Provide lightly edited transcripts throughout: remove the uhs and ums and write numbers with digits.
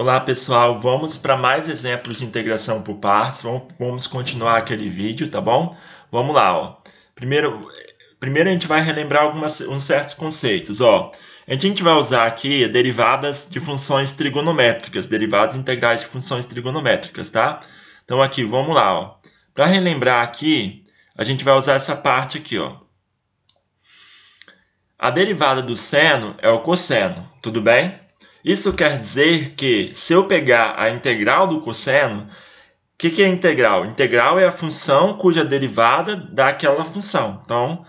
Olá pessoal, vamos para mais exemplos de integração por partes. Vamos continuar aquele vídeo, tá bom? Vamos lá, ó. Primeiro a gente vai relembrar uns certos conceitos, ó. A gente vai usar aqui derivadas de funções trigonométricas, derivadas integrais de funções trigonométricas, tá? Então aqui, vamos lá, ó. Para relembrar aqui, a gente vai usar essa parte aqui, ó. A derivada do seno é o cosseno, tudo bem? Isso quer dizer que, se eu pegar a integral do cosseno, o que é integral? Integral é a função cuja derivada dá aquela função. Então,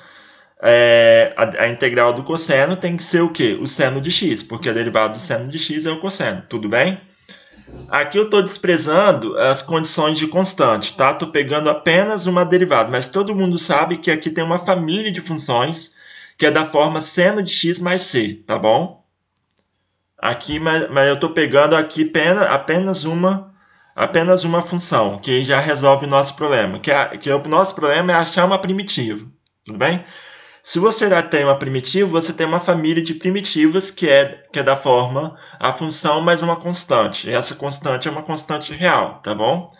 a integral do cosseno tem que ser o quê? O seno de x, porque a derivada do seno de x é o cosseno, tudo bem? Aqui eu estou desprezando as condições de constante, tá? Estou pegando apenas uma derivada, mas todo mundo sabe que aqui tem uma família de funções que é da forma seno de x mais c, tá bom? Aqui, mas eu estou pegando aqui apenas uma função, que já resolve o nosso problema. O nosso problema é achar uma primitiva, tudo bem? Se você já tem uma primitiva, você tem uma família de primitivas que é da forma a função mais uma constante. E essa constante é uma constante real, tá bom?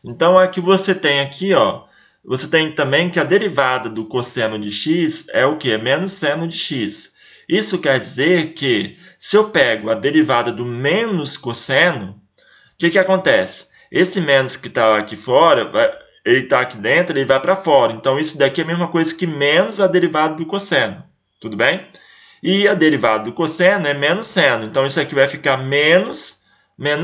Então, aqui você tem aqui, ó, você tem também que a derivada do cosseno de x é o quê? Menos seno de x. Isso quer dizer que, se eu pego a derivada do menos cosseno, o que acontece? Esse menos que está aqui fora, ele está aqui dentro, ele vai para fora. Então, isso daqui é a mesma coisa que menos a derivada do cosseno. Tudo bem? E a derivada do cosseno é menos seno. Então, isso aqui vai ficar menos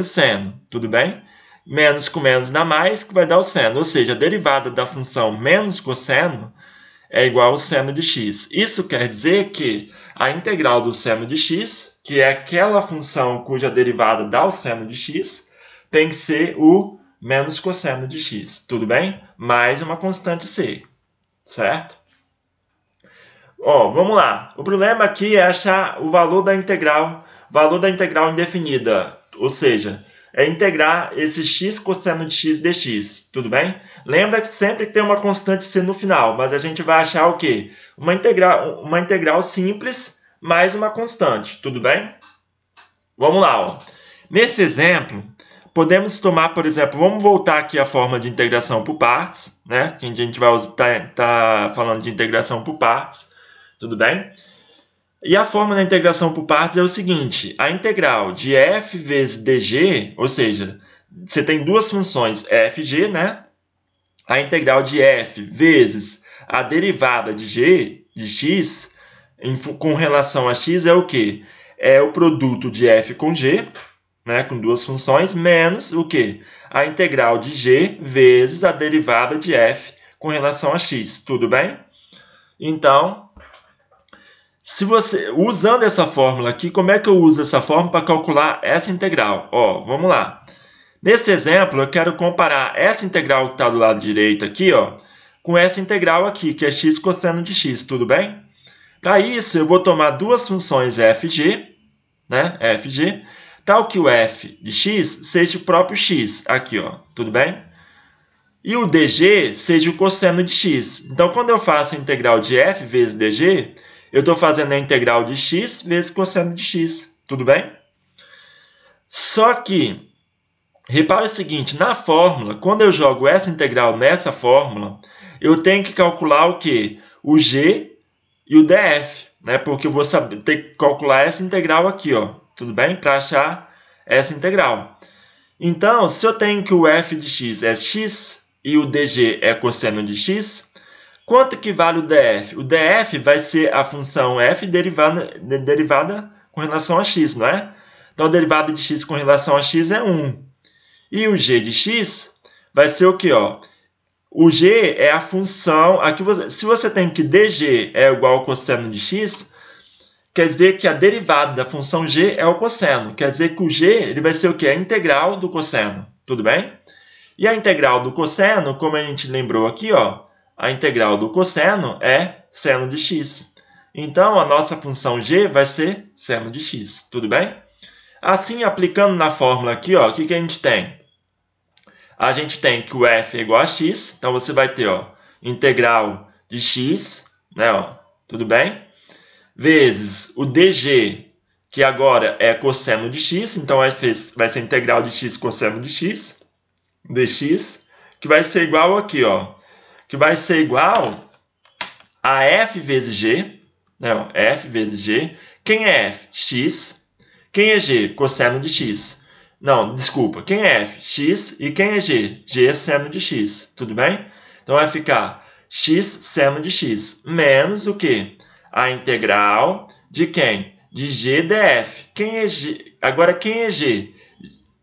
seno. Tudo bem? Menos com menos dá mais, que vai dar o seno. Ou seja, a derivada da função menos cosseno é igual ao seno de x. Isso quer dizer que a integral do seno de x, que é aquela função cuja derivada dá o seno de x, tem que ser o menos cosseno de x, tudo bem? Mais uma constante c, certo? Ó, vamos lá. O problema aqui é achar o valor da integral indefinida, ou seja, é integrar esse x cosseno de x dx, tudo bem? Lembra que sempre tem uma constante c no final, mas a gente vai achar o quê? Uma integral simples mais uma constante, tudo bem? Vamos lá, ó. Nesse exemplo, podemos tomar, por exemplo, vamos voltar aqui à forma de integração por partes, né? Que a gente vai tá falando de integração por partes, tudo bem? E a forma da integração por partes é o seguinte: a integral de f vezes dg, ou seja, você tem duas funções f e g, né? A integral de f vezes a derivada de g, de x, com relação a x é o quê? É o produto de f com g, né, com duas funções, menos o quê? A integral de g vezes a derivada de f com relação a x, tudo bem? Então, usando essa fórmula aqui, como é que eu uso essa fórmula para calcular essa integral? Ó, vamos lá. Nesse exemplo, eu quero comparar essa integral que está do lado direito aqui, ó, com essa integral aqui, que é x cosseno de x, tudo bem? Para isso, eu vou tomar duas funções f e g, né, f e g, tal que o f de x seja o próprio x, aqui, ó, tudo bem? E o dg seja o cosseno de x. Então, quando eu faço a integral de f vezes dg, eu estou fazendo a integral de x vezes cosseno de x, tudo bem? Só que, repare o seguinte, na fórmula, quando eu jogo essa integral nessa fórmula, eu tenho que calcular o quê? O g e o df, né? Porque eu vou ter que calcular essa integral aqui, ó, tudo bem? Para achar essa integral. Então, se eu tenho que o f de x é x e o dg é cosseno de x, quanto que vale o df? O df vai ser a função f derivada com relação a x, não é? Então, a derivada de x com relação a x é 1. E o g de x vai ser o quê? Ó? O g é a função... Aqui se você tem que dg é igual ao cosseno de x, quer dizer que a derivada da função g é o cosseno. Quer dizer que o g ele vai ser o quê? A integral do cosseno. Tudo bem? E a integral do cosseno, como a gente lembrou aqui, ó, a integral do cosseno é seno de x. Então, a nossa função g vai ser seno de x. Tudo bem? Assim, aplicando na fórmula aqui, ó, o que a gente tem? A gente tem que o f é igual a x. Então, você vai ter, ó, integral de x, né, ó, tudo bem? Vezes o dg, que agora é cosseno de x, então vai ser integral de x cosseno de x, dx, que vai ser igual aqui, ó, que vai ser igual a f vezes g, né, ó, f vezes g. Quem é f? X. Quem é g? Cosseno de x. Não, desculpa. Quem é f? X. E quem é g? G é seno de x. Tudo bem? Então vai ficar x seno de x menos o quê? A integral de quem? De g df. Quem é g? Agora, quem é g?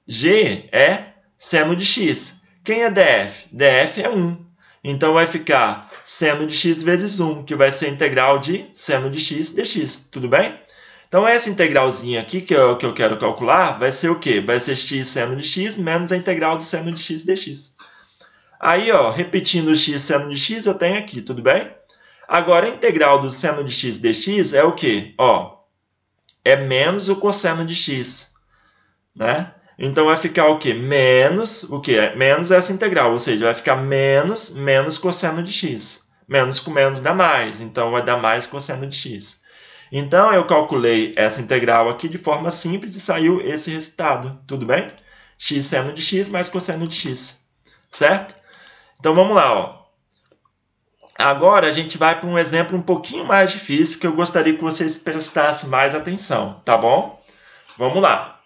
G é seno de x. Quem é df? df é 1. Então, vai ficar seno de x vezes 1, que vai ser a integral de seno de x dx. Tudo bem? Então, essa integralzinha aqui que eu quero calcular vai ser o quê? Vai ser x seno de x menos a integral do seno de x dx. Aí, ó, repetindo o x seno de x, eu tenho aqui, tudo bem? Agora, a integral do seno de x dx é o quê? Ó, é menos o cosseno de x, né? Então, vai ficar o quê? Menos o quê? Menos essa integral, ou seja, vai ficar menos cosseno de x. Menos com menos dá mais, então vai dar mais cosseno de x. Então, eu calculei essa integral aqui de forma simples e saiu esse resultado, tudo bem? X seno de x mais cosseno de x, certo? Então, vamos lá, ó. Agora, a gente vai para um exemplo um pouquinho mais difícil que eu gostaria que vocês prestassem mais atenção, tá bom? Vamos lá.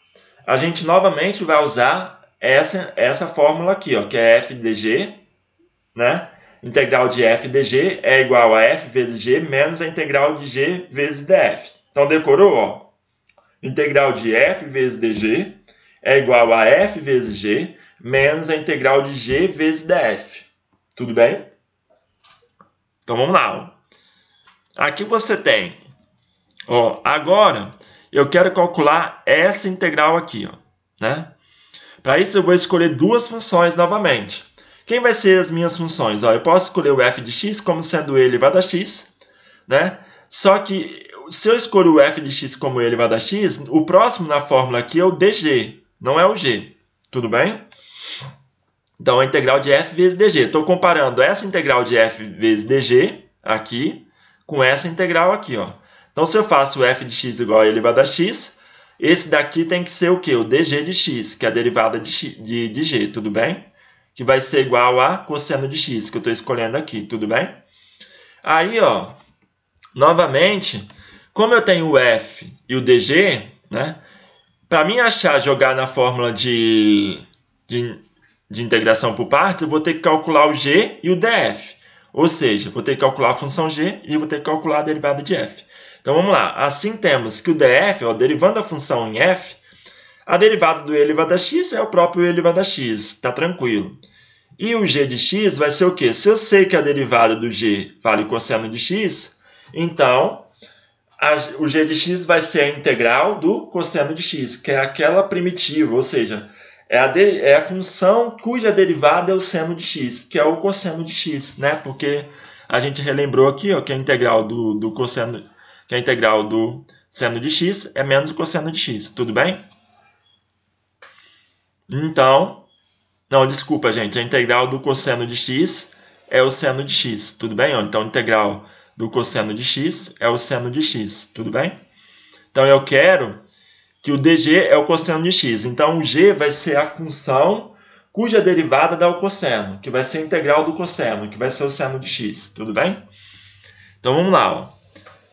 A gente novamente vai usar essa fórmula aqui, ó, que é f dg, né? Integral de f dg é igual a f vezes g menos a integral de g vezes df. Então, decorou? Ó. Integral de f vezes dg é igual a f vezes g menos a integral de g vezes df. Tudo bem? Então, vamos lá. Ó. Aqui você tem. Ó, agora, eu quero calcular essa integral aqui. Ó, né? Para isso, eu vou escolher duas funções novamente. Quem vai ser as minhas funções? Ó, eu posso escolher o f de x como sendo e elevado a x, né? Só que se eu escolho o f de x como e elevado a x, o próximo na fórmula aqui é o dg, não é o g. Tudo bem? Então, a integral de f vezes dg. Estou comparando essa integral de f vezes dg aqui com essa integral aqui. Ó. Então, se eu faço f de x igual a e elevado a x, esse daqui tem que ser o quê? O dg de x, que é a derivada de g, tudo bem? Que vai ser igual a cosseno de x, que eu estou escolhendo aqui, tudo bem? Aí, ó, novamente, como eu tenho o f e o dg, né? Para mim achar, jogar na fórmula de integração por partes, eu vou ter que calcular o g e o df. Ou seja, vou ter que calcular a função g e vou ter que calcular a derivada de f. Então, vamos lá. Assim, temos que o df, ó, derivando a função em f, a derivada do e elevado a x é o próprio e elevado a x, tá tranquilo. E o g de x vai ser o quê? Se eu sei que a derivada do g vale cosseno de x, então o g de x vai ser a integral do cosseno de x, que é aquela primitiva, ou seja, é a função cuja derivada é o seno de x, que é o cosseno de x, né? Porque a gente relembrou aqui, ó, que a integral do cosseno, que a integral do seno de x é menos o cosseno de x, tudo bem? Então, não, desculpa, gente, a integral do cosseno de x é o seno de x, tudo bem? Então, a integral do cosseno de x é o seno de x, tudo bem? Então, eu quero que o dg é o cosseno de x. Então, o g vai ser a função cuja derivada dá o cosseno, que vai ser a integral do cosseno, que vai ser o seno de x, tudo bem? Então, vamos lá. Ó.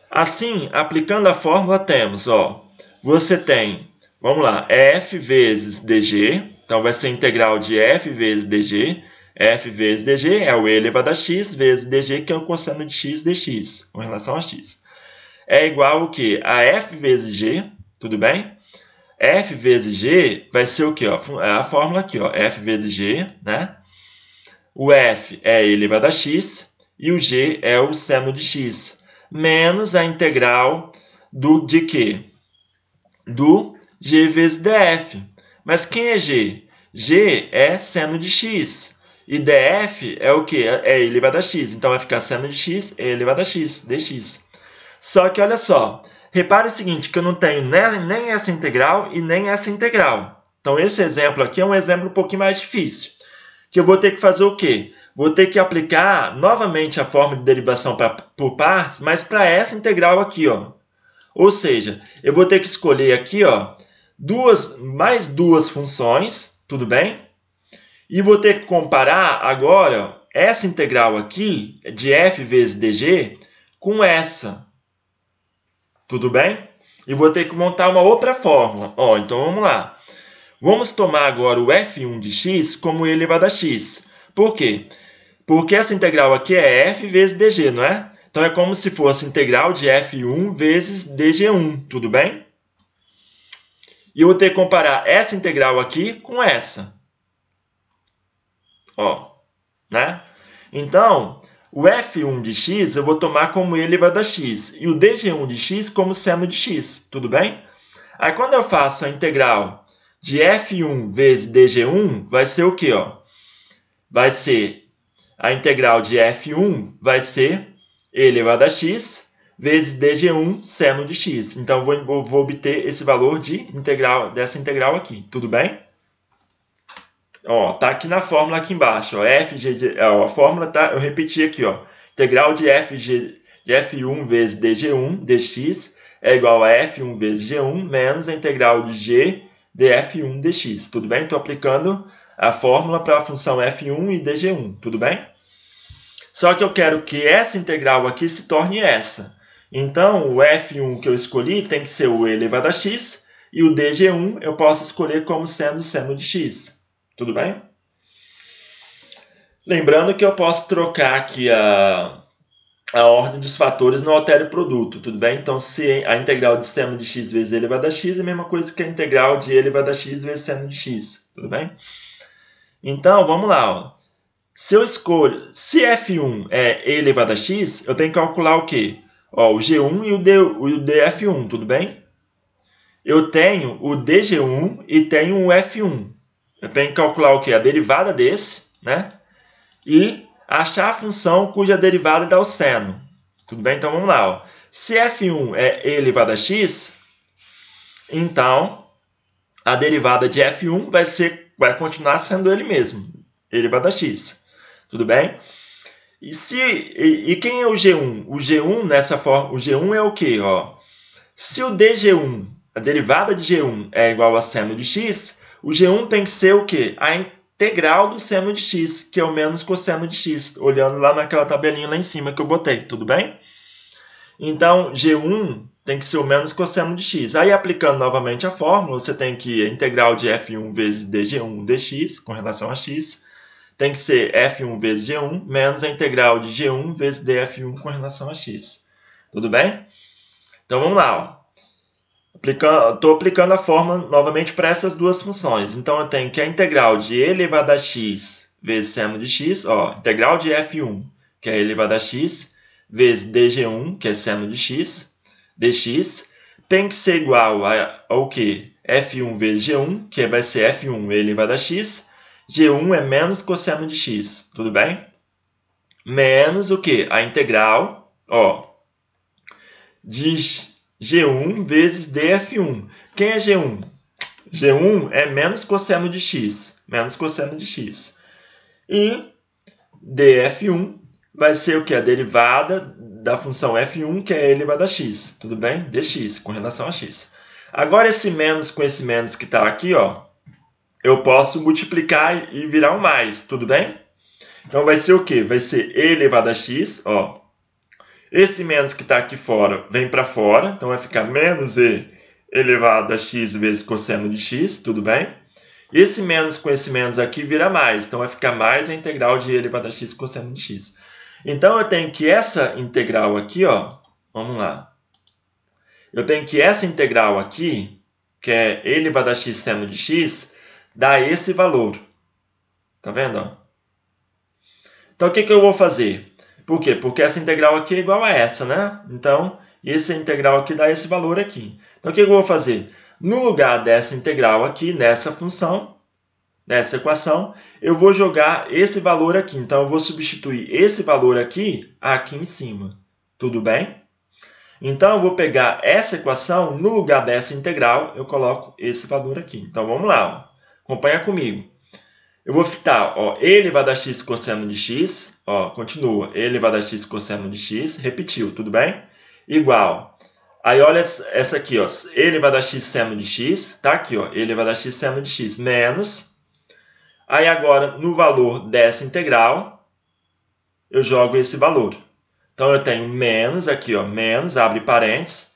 Assim, aplicando a fórmula, temos, ó, você tem, vamos lá, f vezes dg, então vai ser a integral de f vezes dg. F vezes dg é o e elevado a x vezes dg, que é o cosseno de x dx, com relação a x. É igual o quê? A f vezes g, tudo bem? F vezes g vai ser o quê? Ó? É a fórmula aqui, ó, f vezes g, né? O f é e elevado a x e o g é o seno de x, menos a integral de quê? Do g vezes df. Mas quem é g? G é seno de x. E df é o quê? É e elevado a x. Então, vai ficar seno de x e elevado a x, dx. Só que, olha só. Repare o seguinte, que eu não tenho nem essa integral e nem essa integral. Então, esse exemplo aqui é um exemplo um pouquinho mais difícil. Que eu vou ter que fazer o quê? Vou ter que aplicar novamente a forma de derivação por partes, mas para essa integral aqui, ó. Ou seja, eu vou ter que escolher aqui, ó, mais duas funções, tudo bem? E vou ter que comparar agora essa integral aqui, de f vezes dg, com essa. Tudo bem? E vou ter que montar uma outra fórmula. Ó, então vamos lá. Vamos tomar agora o f1 de x como e elevado a x. Por quê? Porque essa integral aqui é f vezes dg, não é? Então é como se fosse integral de f1 vezes dg1, tudo bem? E eu vou ter que comparar essa integral aqui com essa. Ó, né? Então, o f1 de x eu vou tomar como e elevado a x. E o dg1 de x como seno de x, tudo bem? Aí quando eu faço a integral de f1 vezes dg1, vai ser o quê? Ó? Vai ser a integral de f1 vai ser e elevado a x vezes dg1 seno de x. Então, vou obter esse valor dessa integral aqui. Tudo bem? Ó, tá aqui na fórmula aqui embaixo. Ó, a fórmula tá, eu repeti aqui. Ó, integral de f1 vezes dg1 dx é igual a f1 vezes g1 menos a integral de g de f1 dx. Tudo bem? Estou aplicando a fórmula para a função f1 e dg1. Tudo bem? Só que eu quero que essa integral aqui se torne essa. Então, o f1 que eu escolhi tem que ser o e elevado a x, e o dg1 eu posso escolher como sendo seno de x. Tudo bem? Lembrando que eu posso trocar aqui a ordem dos fatores não altera o produto, tudo bem? Então, se a integral de seno de x vezes e elevado a x é a mesma coisa que a integral de e elevado a x vezes seno de x, tudo bem? Então, vamos lá, ó. Se eu escolho, se f1 é e elevado a x, eu tenho que calcular o quê? Ó, o g1 e o df1, tudo bem? Eu tenho o dg1 e tenho o f1. Eu tenho que calcular o quê? A derivada desse, né? E achar a função cuja derivada dá o seno. Tudo bem? Então, vamos lá. Ó. Se f1 é e elevado a x, então a derivada de f1 vai continuar sendo ele mesmo, e elevado a x. Tudo bem? E quem é o G1? O G1 nessa forma, o G1 é o quê? Ó? Se o dg1, a derivada de G1 é igual a seno de x, o G1 tem que ser o quê? A integral do seno de x, que é o menos cosseno de x, olhando lá naquela tabelinha lá em cima que eu botei, tudo bem? Então, G1 tem que ser o menos cosseno de x. Aí, aplicando novamente a fórmula, você tem que a integral de f1 vezes dg1 dx, com relação a x, tem que ser f1 vezes g1 menos a integral de g1 vezes df1 com relação a x. Tudo bem? Então, vamos lá. Estou aplicando a fórmula novamente para essas duas funções. Então, eu tenho que a integral de e elevado a x vezes seno de x, ó, integral de f1, que é e elevado a x, vezes dg1, que é seno de x, dx, tem que ser igual ao quê? f1 vezes g1, que vai ser f1 e elevado a x, G1 é menos cosseno de x, tudo bem? Menos o quê? A integral, ó, de G1 vezes df1. Quem é G1? G1 é menos cosseno de x, menos cosseno de x. E df1 vai ser o quê? A derivada da função f1, que é elevado a x, tudo bem? Dx, com relação a x. Agora, esse menos com esse menos que está aqui, ó, eu posso multiplicar e virar um mais, tudo bem? Então, vai ser o quê? Vai ser e elevado a x, ó. Esse menos que está aqui fora vem para fora, então vai ficar menos e elevado a x vezes cosseno de x, tudo bem? Esse menos com esse menos aqui vira mais, então vai ficar mais a integral de e elevado a x cosseno de x. Então, eu tenho que essa integral aqui, ó, vamos lá. Eu tenho que essa integral aqui, que é e elevado a x seno de x, dá esse valor. Tá vendo? Ó? Então, o que eu vou fazer? Por quê? Porque essa integral aqui é igual a essa, né? Então, essa integral aqui dá esse valor aqui. Então, o que eu vou fazer? No lugar dessa integral aqui, nessa função, nessa equação, eu vou jogar esse valor aqui. Então, eu vou substituir esse valor aqui em cima. Tudo bem? Então, eu vou pegar essa equação, no lugar dessa integral, eu coloco esse valor aqui. Então, vamos lá. Ó. Acompanha comigo. Eu vou fitar, ó, e elevado a x cosseno de x, ó, continua, e elevado a x cosseno de x, repetiu, tudo bem? Igual Aí olha essa aqui, ó, e elevado a x seno de x, tá aqui, ó, e elevado a x seno de x, menos. Aí agora, no valor dessa integral, eu jogo esse valor. Então eu tenho menos aqui, ó, menos, abre parênteses.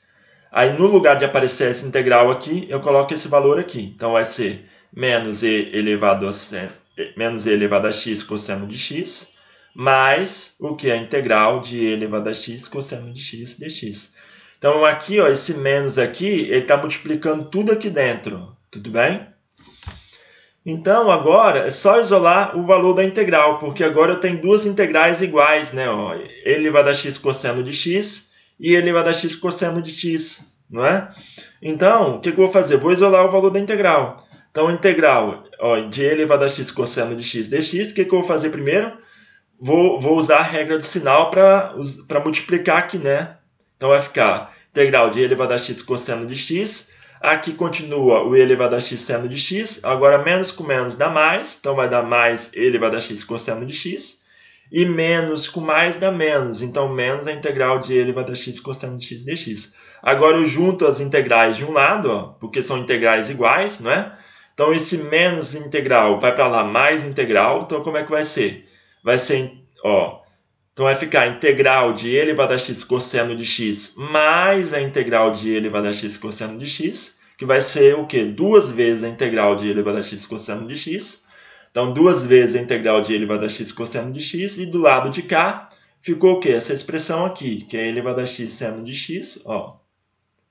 Aí no lugar de aparecer essa integral aqui, eu coloco esse valor aqui. Então vai ser menos e elevado a x cosseno de x, mais o que? A integral de e elevado a x cosseno de x dx. Então aqui, ó, esse menos aqui, ele está multiplicando tudo aqui dentro. Tudo bem? Então agora é só isolar o valor da integral, porque agora eu tenho duas integrais iguais, né? Ó, e elevado a x cosseno de x e e elevado a x cosseno de x, não é? Então, o que eu vou fazer? Vou isolar o valor da integral. Então, a integral, ó, de e elevado a x cosseno de x dx, o que eu vou fazer primeiro? Vou usar a regra do sinal para multiplicar aqui, né? Então, vai ficar integral de e elevado a x cosseno de x. Aqui continua o e elevado a x seno de x. Agora, menos com menos dá mais. Então, vai dar mais e elevado a x cosseno de x. E menos com mais dá menos. Então, menos a integral de e elevado a x cosseno de x dx. Agora, eu junto as integrais de um lado, ó, porque são integrais iguais, não é? Então, esse menos integral vai para lá, mais integral. Então, como é que vai ser? Vai ser, ó, então vai ficar a integral de e elevado a x cosseno de x mais a integral de e elevado a x cosseno de x, que vai ser o quê? Duas vezes a integral de e elevado a x cosseno de x. Então, duas vezes a integral de e elevado a x cosseno de x. E do lado de cá, ficou o quê? Essa expressão aqui, que é e elevado a x seno de x, ó,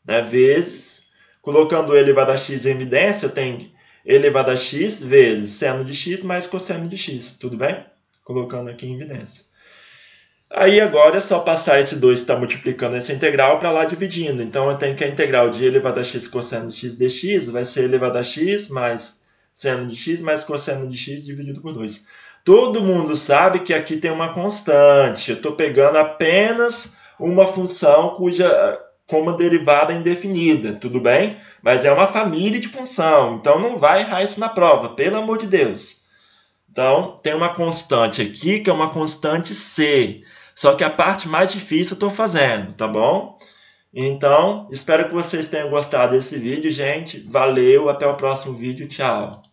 né, vezes, colocando e elevado a x em evidência, eu tenho e elevado a x vezes seno de x mais cosseno de x, tudo bem? Colocando aqui em evidência. Aí agora é só passar esse 2 que está multiplicando essa integral para lá dividindo. Então eu tenho que a integral de e elevado a x cosseno de x dx vai ser e elevado a x mais seno de x mais cosseno de x dividido por 2. Todo mundo sabe que aqui tem uma constante. Eu estou pegando apenas uma função com uma derivada indefinida, tudo bem? Mas é uma família de função, então não vai errar isso na prova, pelo amor de Deus. Então, tem uma constante aqui, que é uma constante C. Só que a parte mais difícil eu estou fazendo, tá bom? Então, espero que vocês tenham gostado desse vídeo, gente. Valeu, até o próximo vídeo, tchau!